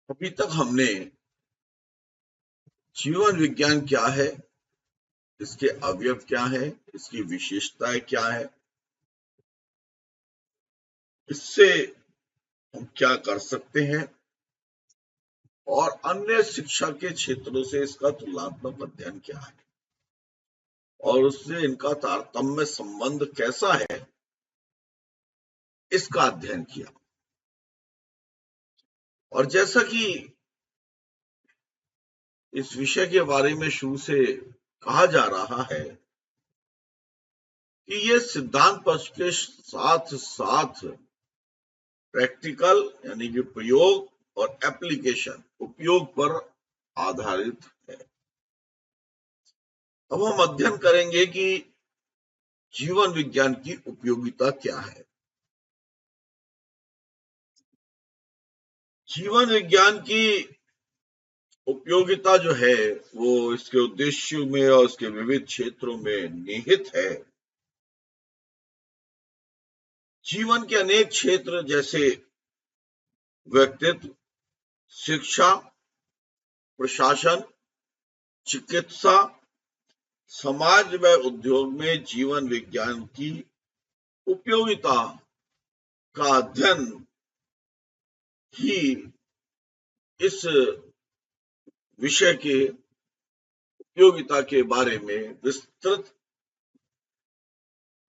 अभी तक हमने जीवन विज्ञान क्या है, इसके अवयव क्या है, इसकी विशेषताएं क्या है, इससे हम क्या कर सकते हैं और अन्य शिक्षा के क्षेत्रों से इसका तुलनात्मक अध्ययन क्या है और उससे इनका तारतम्य संबंध कैसा है, इसका अध्ययन किया। और जैसा कि इस विषय के बारे में शुरू से कहा जा रहा है कि ये सिद्धांत पक्ष के साथ साथ प्रैक्टिकल यानी कि प्रयोग और एप्लीकेशन उपयोग पर आधारित है। अब हम अध्ययन करेंगे कि जीवन विज्ञान की उपयोगिता क्या है। जीवन विज्ञान की उपयोगिता जो है वो इसके उद्देश्यों में और इसके विविध क्षेत्रों में निहित है। जीवन के अनेक क्षेत्र जैसे व्यक्तित्व, शिक्षा, प्रशासन, चिकित्सा, समाज व उद्योग में जीवन विज्ञान की उपयोगिता का अध्ययन ही इस विषय के उपयोगिता के बारे में विस्तृत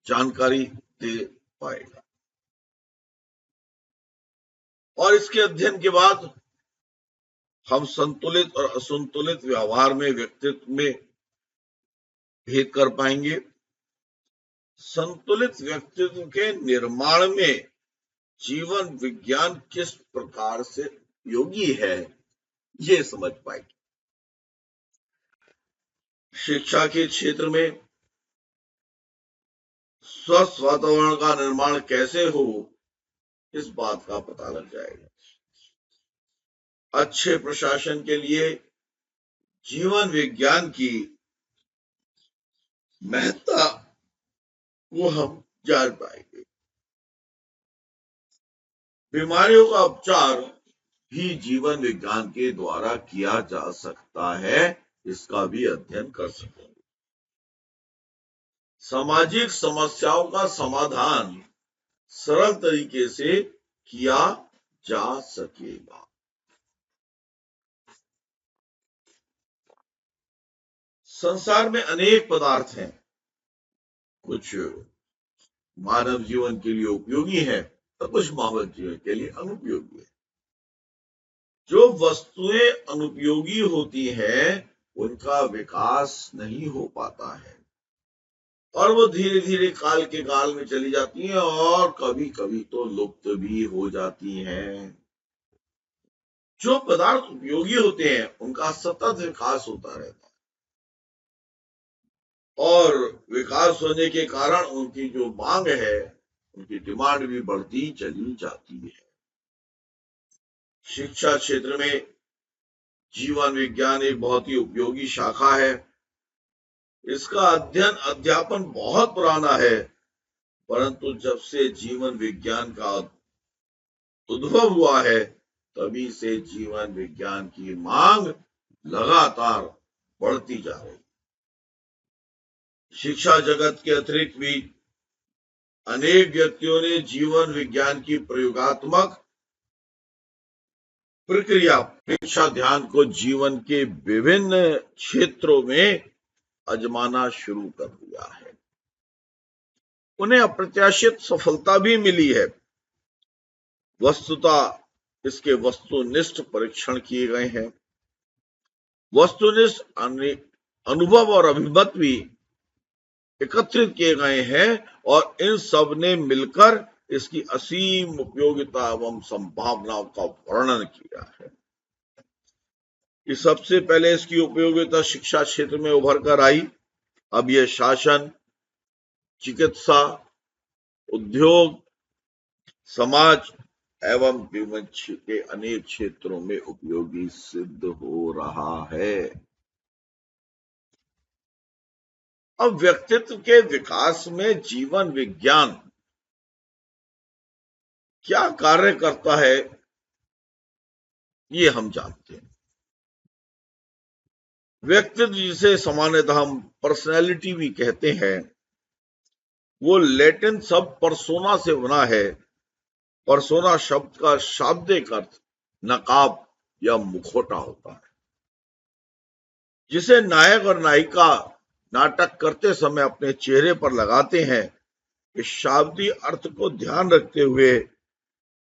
जानकारी दे पाएगा। और इसके अध्ययन के बाद हम संतुलित और असंतुलित व्यवहार में व्यक्तित्व में भेद कर पाएंगे। संतुलित व्यक्तित्व के निर्माण में जीवन विज्ञान किस प्रकार से उपयोगी है, ये समझ पाएंगे। शिक्षा के क्षेत्र में स्वस्थ वातावरण का निर्माण कैसे हो, इस बात का पता लग जाएगा। अच्छे प्रशासन के लिए जीवन विज्ञान की महत्ता को हम जान पाएंगे। बीमारियों का उपचार भी जीवन विज्ञान के द्वारा किया जा सकता है, इसका भी अध्ययन कर सकेंगे। सामाजिक समस्याओं का समाधान सरल तरीके से किया जा सकेगा। संसार में अनेक पदार्थ हैं, कुछ मानव जीवन के लिए उपयोगी है तो कुछ मानव जीवन के लिए अनुपयोगी है। जो वस्तुएं अनुपयोगी होती हैं उनका विकास नहीं हो पाता है और वो धीरे धीरे काल के काल में चली जाती हैं और कभी कभी तो लुप्त भी हो जाती हैं। जो पदार्थ उपयोगी होते हैं उनका सतत विकास होता रहता है और विकास होने के कारण उनकी जो मांग है, उनकी डिमांड भी बढ़ती चली जाती है। शिक्षा क्षेत्र में जीवन विज्ञान एक बहुत ही उपयोगी शाखा है। इसका अध्ययन अध्यापन बहुत पुराना है, परंतु जब से जीवन विज्ञान का उद्भव हुआ है तभी से जीवन विज्ञान की मांग लगातार बढ़ती जा रही है। शिक्षा जगत के अतिरिक्त भी अनेक व्यक्तियों ने जीवन विज्ञान की प्रयोगात्मक प्रक्रिया परीक्षा ध्यान को जीवन के विभिन्न क्षेत्रों में आजमाना शुरू कर दिया है। उन्हें अप्रत्याशित सफलता भी मिली है। वस्तुतः इसके वस्तुनिष्ठ परीक्षण किए गए हैं। वस्तुनिष्ठ अनुभव और अभिमत भी एकत्रित किए गए हैं और इन सब ने मिलकर इसकी असीम उपयोगिता एवं संभावनाओं का वर्णन किया है। कि सबसे पहले इसकी उपयोगिता शिक्षा क्षेत्र में उभर कर आई, अब यह शासन, चिकित्सा, उद्योग, समाज एवं जीवन के अनेक क्षेत्रों में उपयोगी सिद्ध हो रहा है। अब व्यक्तित्व के विकास में जीवन विज्ञान क्या कार्य करता है, ये हम जानते हैं। व्यक्तित्व जिसे सामान्यतः हम पर्सनैलिटी भी कहते हैं, वो लैटिन शब्द पर्सोना से बना है। पर्सोना शब्द का शाब्दिक अर्थ नकाब या मुखौटा होता है, जिसे नायक और नायिका नाटक करते समय अपने चेहरे पर लगाते हैं। इस शाब्दिक अर्थ को ध्यान रखते हुए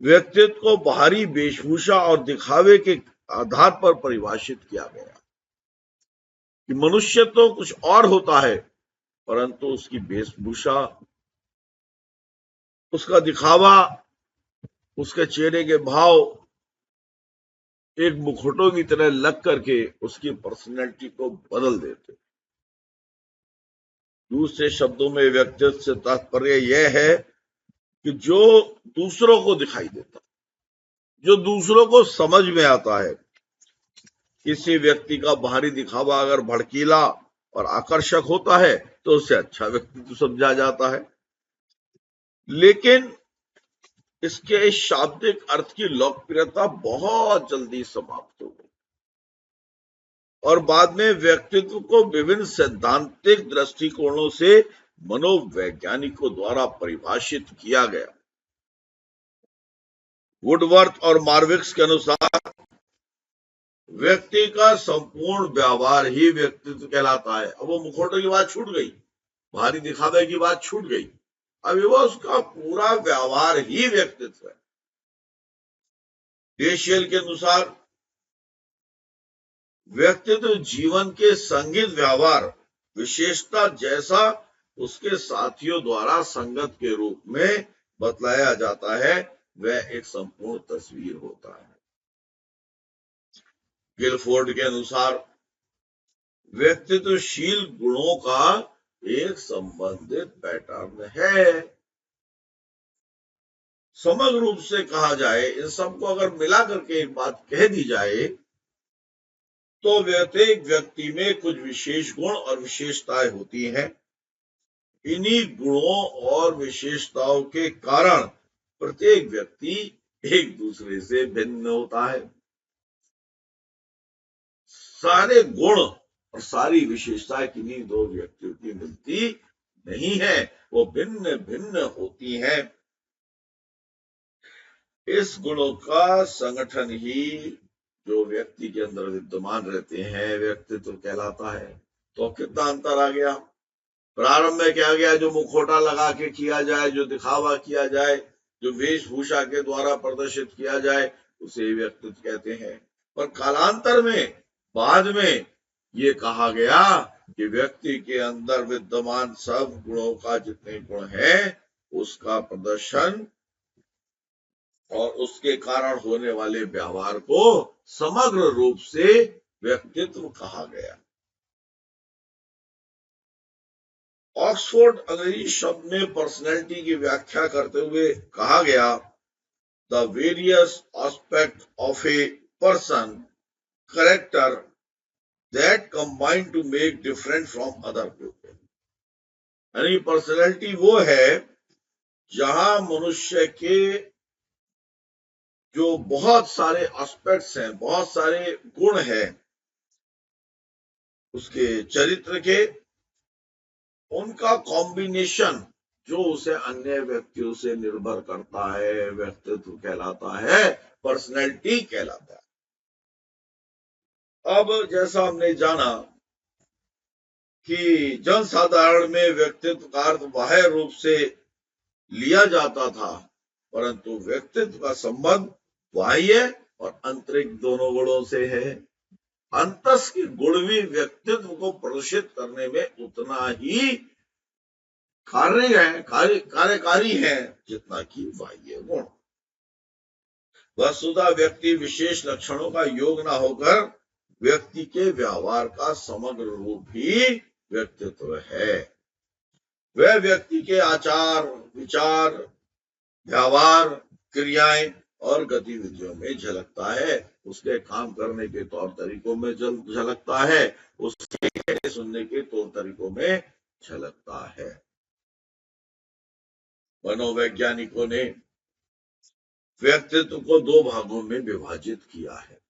व्यक्तित्व को बाहरी वेशभूषा और दिखावे के आधार पर परिभाषित किया गया कि मनुष्य तो कुछ और होता है, परंतु उसकी वेशभूषा, उसका दिखावा, उसके चेहरे के भाव एक मुखौटों की तरह लग करके उसकी पर्सनैलिटी को बदल देते। दूसरे शब्दों में व्यक्तित्व से तात्पर्य यह है कि जो दूसरों को दिखाई देता, जो दूसरों को समझ में आता है। किसी व्यक्ति का बाहरी दिखावा अगर भड़कीला और आकर्षक होता है तो उसे अच्छा व्यक्तित्व समझा जाता है, लेकिन इसके इस शाब्दिक अर्थ की लोकप्रियता बहुत जल्दी समाप्त हो गई और बाद में व्यक्तित्व को विभिन्न सैद्धांतिक दृष्टिकोणों से मनोवैज्ञानिकों द्वारा परिभाषित किया गया। वुडवर्थ और मार्विक्स के अनुसार व्यक्ति का संपूर्ण व्यवहार ही व्यक्तित्व कहलाता है। अब वो मुखौटे की बात छूट गई, बाहरी दिखावे की बात छूट गई, अभी वो उसका पूरा व्यवहार ही व्यक्तित्व है। डेशियल के अनुसार व्यक्तित्व जीवन के संगीत व्यवहार विशेषता जैसा उसके साथियों द्वारा संगत के रूप में बतलाया जाता है, वह एक संपूर्ण तस्वीर होता है। गिलफोर्ड के अनुसार व्यक्तित्वशील गुणों का एक संबंधित पैटर्न है। समग्र रूप से कहा जाए, इन सबको अगर मिला करके एक बात कह दी जाए तो प्रत्येक व्यक्ति में कुछ विशेष गुण और विशेषताएं होती हैं। इन्हीं गुणों और विशेषताओं के कारण प्रत्येक व्यक्ति एक दूसरे से भिन्न होता है। सारे गुण और सारी विशेषताएं किन्हीं दो व्यक्तियों की मिलती नहीं है, वो भिन्न भिन्न होती हैं। इस गुणों का संगठन ही जो व्यक्ति के अंदर विद्यमान रहते हैं व्यक्तित्व कहलाता है। तो कितना अंतर आ गया। प्रारंभ में क्या गया, जो मुखौटा लगा के किया जाए, जो दिखावा किया जाए, जो वेशभूषा के द्वारा प्रदर्शित किया जाए, उसे व्यक्तित्व कहते हैं। पर कालांतर में बाद में ये कहा गया कि व्यक्ति के अंदर विद्यमान सब गुणों का, जितने गुण हैं, उसका प्रदर्शन और उसके कारण होने वाले व्यवहार को समग्र रूप से व्यक्तित्व कहा गया। ऑक्सफोर्ड अंग्रेजी शब्द में पर्सनैलिटी की व्याख्या करते हुए कहा गया, the various aspect of a person character that combine to make different from other people. यानी पर्सनैलिटी वो है जहां मनुष्य के जो बहुत सारे एस्पेक्ट्स हैं, बहुत सारे गुण हैं उसके चरित्र के, उनका कॉम्बिनेशन जो उसे अन्य व्यक्तियों से निर्भर करता है, व्यक्तित्व कहलाता है, पर्सनैलिटी कहलाता है। अब जैसा हमने जाना कि जनसाधारण में व्यक्तित्व का अर्थ बाह्य रूप से लिया जाता था, परंतु व्यक्तित्व का संबंध बाह्य और आंतरिक दोनों गुणों से है। अंतस के गुण भी व्यक्तित्व को प्रदर्शित करने में उतना ही कार्यकारी है जितना कि बाह्य गुण। वस्तुतः व्यक्ति विशेष लक्षणों का योग न होकर व्यक्ति के व्यवहार का समग्र रूप ही व्यक्तित्व है। वह व्यक्ति के आचार, विचार, व्यवहार, क्रियाएं और गतिविधियों में झलकता है, उसके काम करने के तौर तरीकों में झलकता है, उसके कहने सुनने के तौर तरीकों में झलकता है। मनोवैज्ञानिकों ने व्यक्तित्व को दो भागों में विभाजित किया है।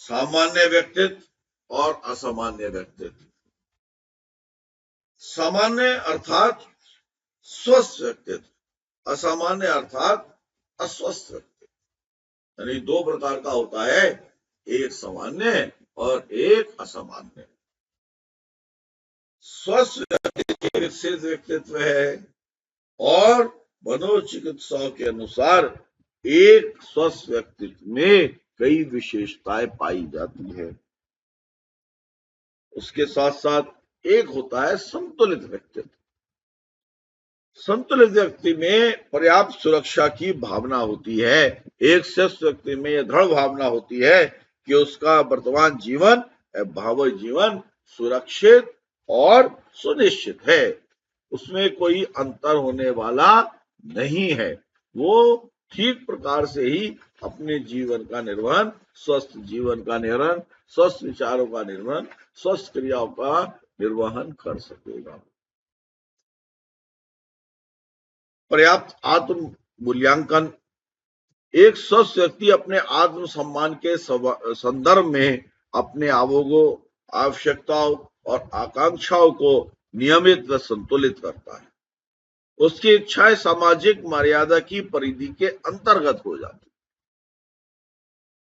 सामान्य व्यक्तित्व और असामान्य व्यक्तित्व। सामान्य अर्थात स्वस्थ व्यक्तित्व, असामान्य अर्थात अस्वस्थ व्यक्तित्व। यानी दो प्रकार का होता है, एक सामान्य और एक असामान्य। स्वस्थ व्यक्ति विकसित व्यक्तित्व है और मनोचिकित्साओं के अनुसार एक स्वस्थ व्यक्तित्व में कई विशेषताएं पाई जाती है। उसके साथ साथ एक होता है संतुलित व्यक्तित्व। संतुलित व्यक्ति में पर्याप्त सुरक्षा की भावना होती है। एक स्वस्थ व्यक्ति में यह दृढ़ भावना होती है कि उसका वर्तमान जीवन भावी जीवन सुरक्षित और सुनिश्चित है, उसमें कोई अंतर होने वाला नहीं है। वो ठीक प्रकार से ही अपने जीवन का निर्वहन, स्वस्थ जीवन का निर्वहन, स्वस्थ विचारों का निर्वहन, स्वस्थ क्रियाओं का निर्वहन कर सकेगा। पर्याप्त आत्म मूल्यांकन। एक स्वस्थ व्यक्ति अपने आत्म सम्मान के संदर्भ में अपने आवोगों, आवश्यकताओं और आकांक्षाओं को नियमित व संतुलित करता है। उसकी इच्छाएं सामाजिक मर्यादा की परिधि के अंतर्गत हो जाती।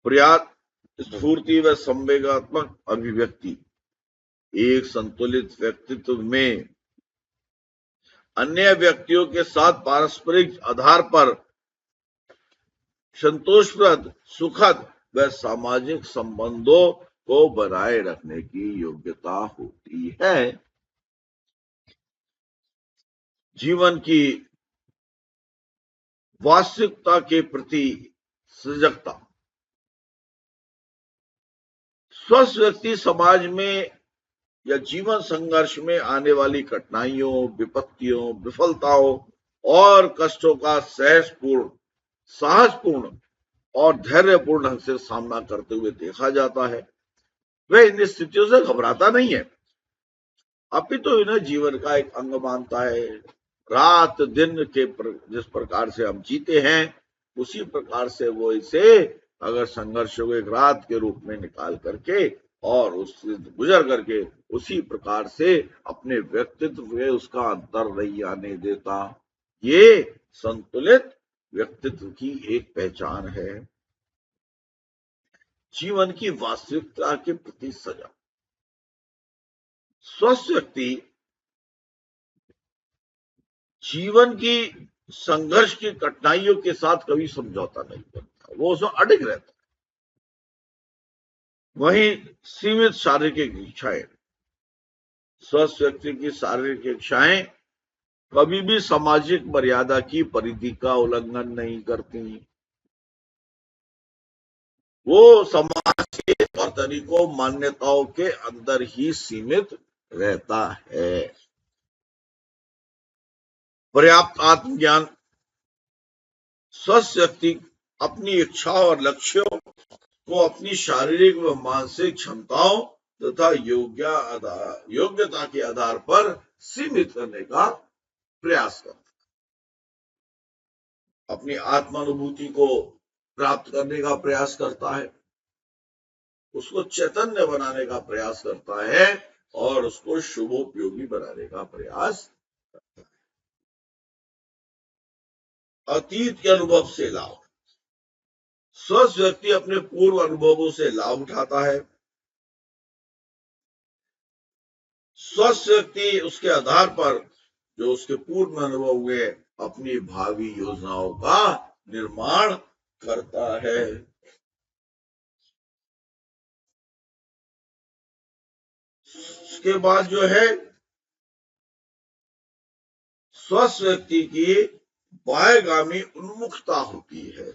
पर्याप्त स्फूर्ति व संवेगात्मक अभिव्यक्ति। एक संतुलित व्यक्तित्व में अन्य व्यक्तियों के साथ पारस्परिक आधार पर संतोषप्रद, सुखद व सामाजिक संबंधों को बनाए रखने की योग्यता होती है। जीवन की वास्तविकता के प्रति सजगता। स्वस्थ व्यक्ति समाज में या जीवन संघर्ष में आने वाली कठिनाइयों, विपत्तियों, विफलताओं और कष्टों का साहसपूर्ण और धैर्यपूर्ण ढंग से सामना करते हुए देखा जाता है। वह इन स्थितियों से घबराता नहीं है, अपितु इन्हें जीवन का एक अंग मानता है। रात दिन के जिस प्रकार से हम जीते हैं, उसी प्रकार से वो इसे अगर संघर्ष को एक रात के रूप में निकाल करके और उससे गुजर करके उसी प्रकार से अपने व्यक्तित्व में उसका अंतर नहीं आने देता। ये संतुलित व्यक्तित्व की एक पहचान है। जीवन की वास्तविकता के प्रति सजग। स्वस्थ व्यक्ति जीवन की संघर्ष की कठिनाइयों के साथ कभी समझौता नहीं करता, वो उसमें अडिग रहता है। वहीं सीमित शारीरिक इच्छाएं। स्वस्थ व्यक्ति की शारीरिक इच्छाएं कभी भी सामाजिक मर्यादा की परिधि का उल्लंघन नहीं करती। वो समाज के तौर तरीकों, मान्यताओं के अंदर ही सीमित रहता है। पर्याप्त आत्मज्ञान। स्वस्थ व्यक्ति अपनी इच्छाओं और लक्ष्यों को अपनी शारीरिक व मानसिक क्षमताओं तथा योग्यता के आधार पर सीमित करने का प्रयास करता है। अपनी आत्मानुभूति को प्राप्त करने का प्रयास करता है, उसको चैतन्य बनाने का प्रयास करता है और उसको शुभोपयोगी बनाने का प्रयास करता है। अतीत के अनुभव से लाभ। स्वस्थ व्यक्ति अपने पूर्व अनुभवों से लाभ उठाता है। स्वस्थ व्यक्ति उसके आधार पर जो उसके पूर्व अनुभव हुए अपनी भावी योजनाओं का निर्माण करता है। उसके बाद जो है स्वस्थ व्यक्ति की बाह्यगामी उन्मुखता होती है।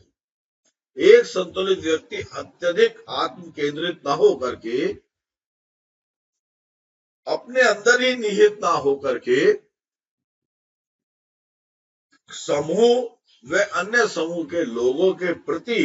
एक संतुलित व्यक्ति अत्यधिक आत्म केंद्रित न हो करके, अपने अंदर ही निहित ना हो करके समूह व अन्य समूह के लोगों के प्रति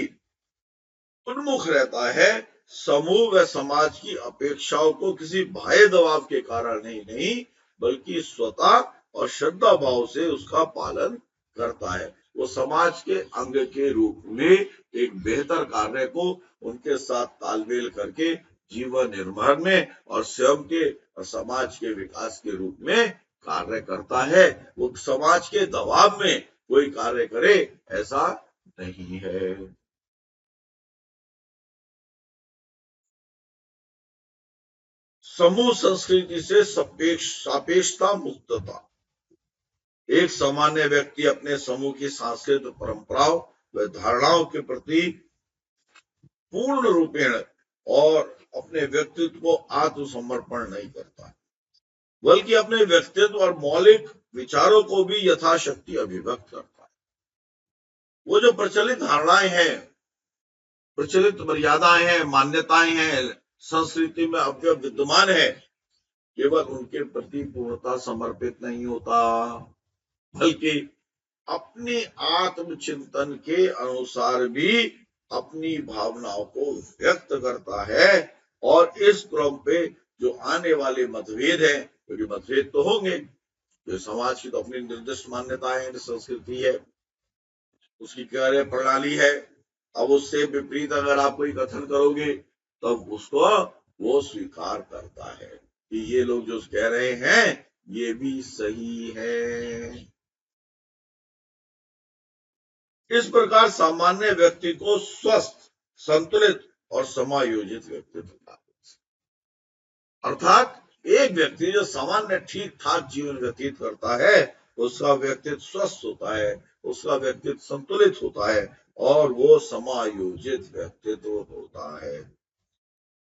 उन्मुख रहता है। समूह व समाज की अपेक्षाओं को किसी बाह्य दबाव के कारण नहीं बल्कि स्वतः और श्रद्धा भाव से उसका पालन करता है। वो समाज के अंग के रूप में एक बेहतर कार्य को उनके साथ तालमेल करके जीवन निर्माण में और स्वयं के और समाज के विकास के रूप में कार्य करता है। वो समाज के दबाव में कोई कार्य करे ऐसा नहीं है। समूह संस्कृति से सापेक्षता मुक्तता। एक सामान्य व्यक्ति अपने समूह की सांस्कृतिक परंपराओं व धारणाओं के प्रति पूर्ण रूपेण और अपने व्यक्तित्व को आत्मसमर्पण नहीं करता, बल्कि अपने व्यक्तित्व और मौलिक विचारों को भी यथाशक्ति अभिव्यक्त करता है। वो जो प्रचलित धारणाएं हैं, प्रचलित मर्यादाएं हैं, मान्यताएं हैं, संस्कृति में अव्यय विद्यमान है, केवल उनके प्रति पूर्णता समर्पित नहीं होता, बल्कि अपने आत्मचिंतन के अनुसार भी अपनी भावनाओं को व्यक्त करता है। और इस क्रम पे जो आने वाले मतभेद है, क्योंकि मतभेद तो होंगे, जो समाज की तो अपनी निर्दिष्ट मान्यताएं, संस्कृति है, उसकी कार्य प्रणाली है। अब उससे विपरीत अगर आप कोई कथन करोगे तब उसको वो स्वीकार करता है कि ये लोग जो कह रहे हैं ये भी सही है। इस प्रकार सामान्य व्यक्ति को स्वस्थ, संतुलित और समायोजित व्यक्तित्व का, अर्थात एक व्यक्ति जो सामान्य ठीक ठाक जीवन व्यतीत करता है उसका व्यक्तित्व स्वस्थ होता है, उसका व्यक्तित्व संतुलित होता है और वो समायोजित व्यक्तित्व होता है।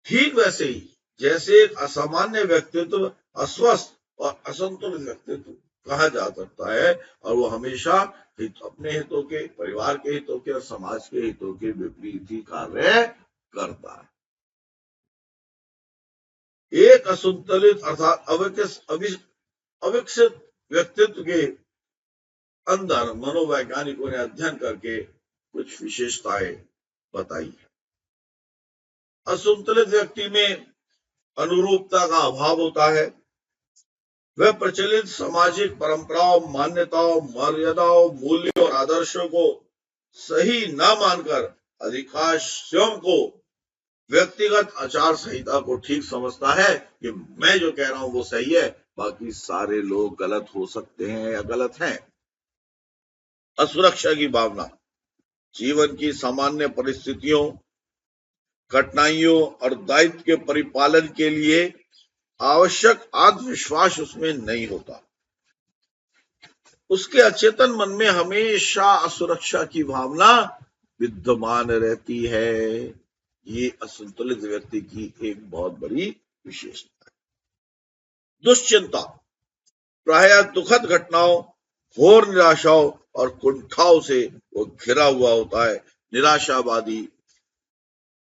ठीक वैसे ही जैसे एक असामान्य व्यक्तित्व अस्वस्थ और असंतुलित व्यक्तित्व कहा जा सकता है और वो हमेशा अपने हितों के, परिवार के हितों के और समाज के हितों के विपरीत ही कार्य करता है। एक असंतुलित अर्थात अविकसित व्यक्तित्व के अंदर मनोवैज्ञानिकों ने अध्ययन करके कुछ विशेषताएं बताई है। असंतुलित व्यक्ति में अनुरूपता का अभाव होता है। वह प्रचलित सामाजिक परंपराओं, मान्यताओं, मर्यादाओं, मूल्यों और आदर्शों को सही न मानकर अधिकांश स्वयं को व्यक्तिगत आचार संहिता को ठीक समझता है कि मैं जो कह रहा हूं वो सही है, बाकी सारे लोग गलत हो सकते हैं या गलत हैं। असुरक्षा की भावना जीवन की सामान्य परिस्थितियों, कठिनाइयों और दायित्व के परिपालन के लिए आवश्यक आत्मविश्वास उसमें नहीं होता। उसके अचेतन मन में हमेशा असुरक्षा की भावना विद्यमान रहती है। ये असंतुलित व्यक्ति की एक बहुत बड़ी विशेषता है। दुश्चिंता प्रायः दुखद घटनाओं, घोर निराशाओं और कुंठाओं से वो घिरा हुआ होता है। निराशावादी,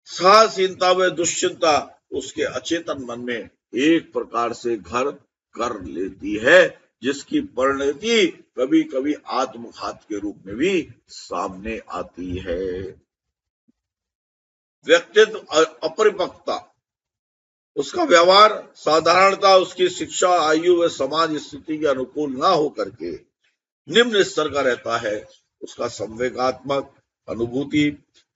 साहसीनता व दुश्चिंता उसके अचेतन मन में एक प्रकार से घर कर लेती है, जिसकी परिणति कभी कभी आत्मघात के रूप में भी सामने आती है। व्यक्तित्व अपरिपक्वता, उसका व्यवहार साधारणता उसकी शिक्षा, आयु व समाज स्थिति के अनुकूल न होकर के निम्न स्तर का रहता है। उसका संवेगात्मक अनुभूति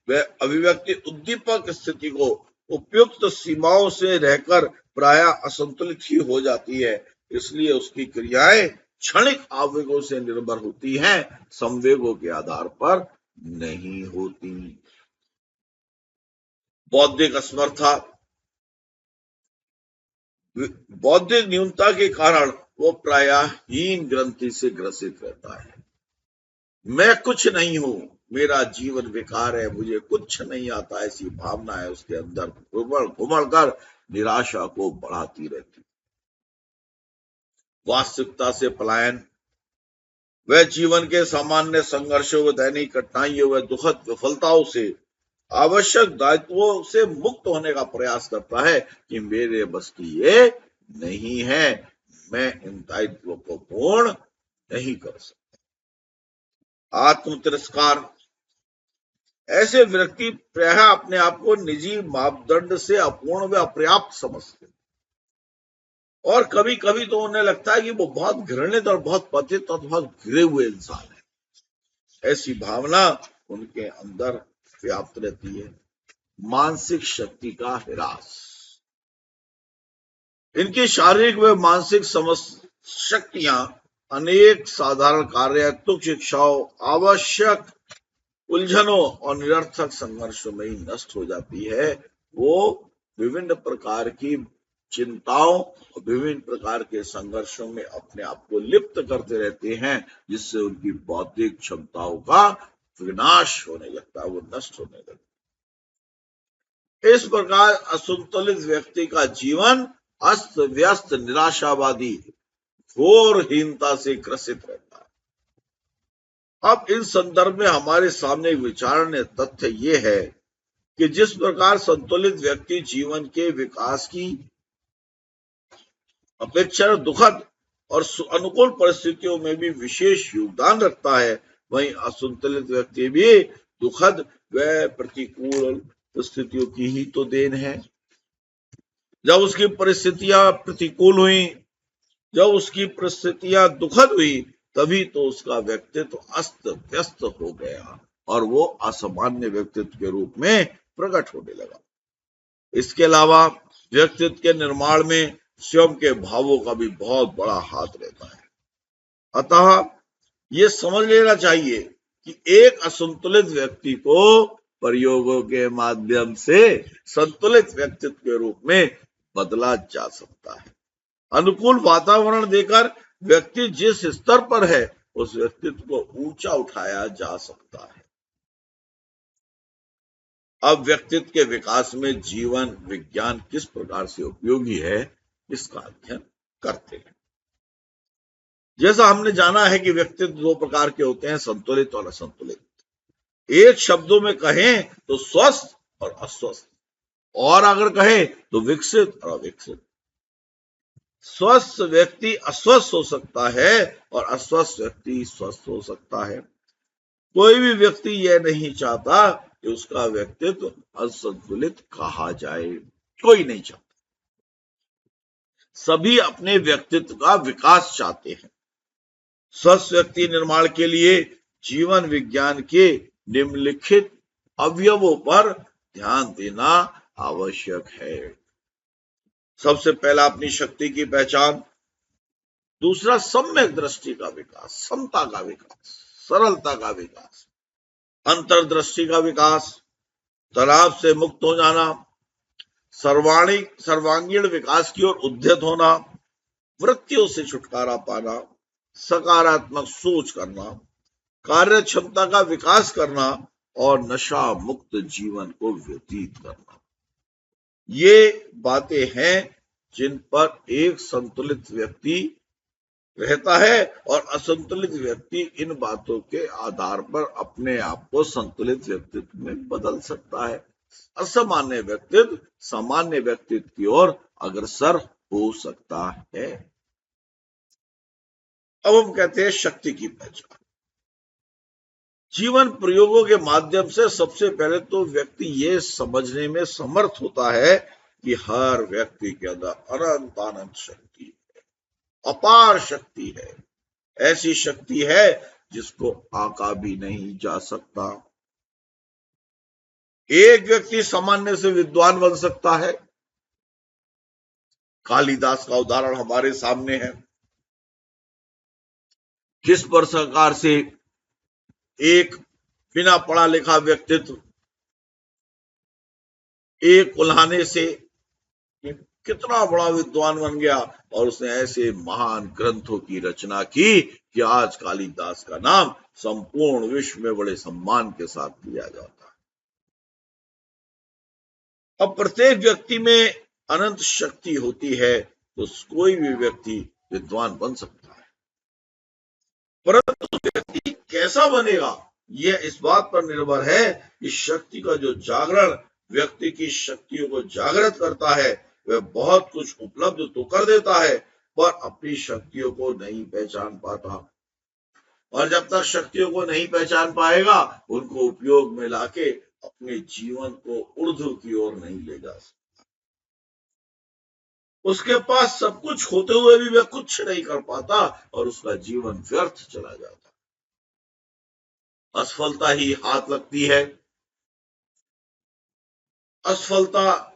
व अभिव्यक्ति उद्दीपक स्थिति को उपयुक्त सीमाओं से रहकर प्रायः असंतुलित ही हो जाती है। इसलिए उसकी क्रियाएं क्षणिक आवेगों से निर्भर होती हैं, संवेगों के आधार पर नहीं होती। बौद्धिक असमर्था, बौद्धिक न्यूनता के कारण वो प्रायः हीन ग्रंथि से ग्रसित रहता है। मैं कुछ नहीं हूं, मेरा जीवन बेकार है, मुझे कुछ नहीं आता, ऐसी भावना है उसके अंदर घुमड़ कर निराशा को बढ़ाती रहती। वास्तविकता से पलायन, वह जीवन के सामान्य संघर्षों व दैनिक कठिनाइयों व दुखद विफलताओं से आवश्यक दायित्वों से मुक्त होने का प्रयास करता है कि मेरे बस की ये नहीं है, मैं इन दायित्वों को पूर्ण नहीं कर सकता। आत्म तिरस्कार, ऐसे व्यक्ति प्रायः अपने आप को निजी मापदंड से अपूर्ण व अपर्याप्त समझते और कभी कभी तो उन्हें लगता है कि वो बहुत घृणित और बहुत पतित और बहुत गिरे हुए इंसान है। ऐसी भावना उनके अंदर व्याप्त रहती है। मानसिक शक्ति का ह्रास, इनकी शारीरिक व मानसिक शक्तियां अनेक साधारण कार्य, तुच्छ शिक्षाओं, आवश्यक उलझनों और निरर्थक संघर्षों में ही नष्ट हो जाती है। वो विभिन्न प्रकार की चिंताओं और विभिन्न प्रकार के संघर्षों में अपने आप को लिप्त करते रहते हैं, जिससे उनकी बौद्धिक क्षमताओं का विनाश होने लगता है, वो नष्ट होने लगता है। इस प्रकार असंतुलित व्यक्ति का जीवन अस्त व्यस्त, निराशावादी, घोरहीनता से ग्रसित रहता है। अब इन संदर्भ में हमारे सामने एक विचारणीय तथ्य ये है कि जिस प्रकार संतुलित व्यक्ति जीवन के विकास की अपेक्षा दुखद और अनुकूल परिस्थितियों में भी विशेष योगदान रखता है, वहीं असंतुलित व्यक्ति भी दुखद व प्रतिकूल परिस्थितियों की ही तो देन है। जब उसकी परिस्थितियां प्रतिकूल हुई, जब उसकी परिस्थितियां दुखद हुई, तभी तो उसका व्यक्तित्व अस्त व्यस्त हो गया और वो असामान्य व्यक्तित्व के रूप में प्रकट होने लगा। इसके अलावा व्यक्तित्व के निर्माण में स्वयं के भावों का भी बहुत बड़ा हाथ रहता है। अतः ये समझ लेना चाहिए कि एक असंतुलित व्यक्ति को प्रयोगों के माध्यम से संतुलित व्यक्तित्व के रूप में बदला जा सकता है। अनुकूल वातावरण देकर व्यक्ति जिस स्तर पर है, उस व्यक्तित्व को ऊंचा उठाया जा सकता है। अब व्यक्तित्व के विकास में जीवन विज्ञान किस प्रकार से उपयोगी है, इसका अध्ययन करते हैं। जैसा हमने जाना है कि व्यक्तित्व दो प्रकार के होते हैं, संतुलित और असंतुलित। एक शब्दों में कहें तो स्वस्थ और अस्वस्थ, और अगर कहें तो विकसित और अविकसित। स्वस्थ व्यक्ति अस्वस्थ हो सकता है और अस्वस्थ व्यक्ति स्वस्थ हो सकता है। कोई भी व्यक्ति यह नहीं चाहता कि उसका व्यक्तित्व असंतुलित कहा जाए, कोई नहीं चाहता। सभी अपने व्यक्तित्व का विकास चाहते हैं। स्वस्थ व्यक्ति निर्माण के लिए जीवन विज्ञान के निम्नलिखित अवयवों पर ध्यान देना आवश्यक है। सबसे पहला अपनी शक्ति की पहचान, दूसरा सम्यक दृष्टि का विकास, समता का विकास, सरलता का विकास, अंतर्दृष्टि का विकास, तनाव से मुक्त हो जाना, सर्वांगीण विकास की ओर उद्यत होना, वृत्तियों से छुटकारा पाना, सकारात्मक सोच करना, कार्य क्षमता का विकास करना और नशा मुक्त जीवन को व्यतीत करना। ये बातें हैं जिन पर एक संतुलित व्यक्ति रहता है और असंतुलित व्यक्ति इन बातों के आधार पर अपने आप को संतुलित व्यक्तित्व में बदल सकता है। असामान्य व्यक्तित्व सामान्य व्यक्तित्व की ओर अग्रसर हो सकता है। अब हम कहते हैं शक्ति की पहचान। जीवन प्रयोगों के माध्यम से सबसे पहले तो व्यक्ति ये समझने में समर्थ होता है कि हर व्यक्ति के अंदर अनंत शक्ति है, अपार शक्ति है, ऐसी शक्ति है जिसको आंका भी नहीं जा सकता। एक व्यक्ति सामान्य से विद्वान बन सकता है। कालिदास का उदाहरण हमारे सामने है। किस प्रकार से एक बिना पढ़ा लिखा व्यक्तित्व एक उल्हाने से कितना बड़ा विद्वान बन गया और उसने ऐसे महान ग्रंथों की रचना की कि आज कालिदास का नाम संपूर्ण विश्व में बड़े सम्मान के साथ लिया जाता है। अब प्रत्येक व्यक्ति में अनंत शक्ति होती है तो कोई भी व्यक्ति विद्वान बन सकता है, परंतु व्यक्ति कैसा बनेगा यह इस बात पर निर्भर है कि शक्ति का जो जागरण व्यक्ति की शक्तियों को जागृत करता है, वह बहुत कुछ उपलब्ध तो कर देता है पर अपनी शक्तियों को नहीं पहचान पाता, और जब तक शक्तियों को नहीं पहचान पाएगा उनको उपयोग में लाके अपने जीवन को ऊर्ध्व की ओर नहीं ले जा सकता। उसके पास सब कुछ होते हुए भी वह कुछ नहीं कर पाता और उसका जीवन व्यर्थ चला जाता। असफलता ही हाथ लगती है। असफलता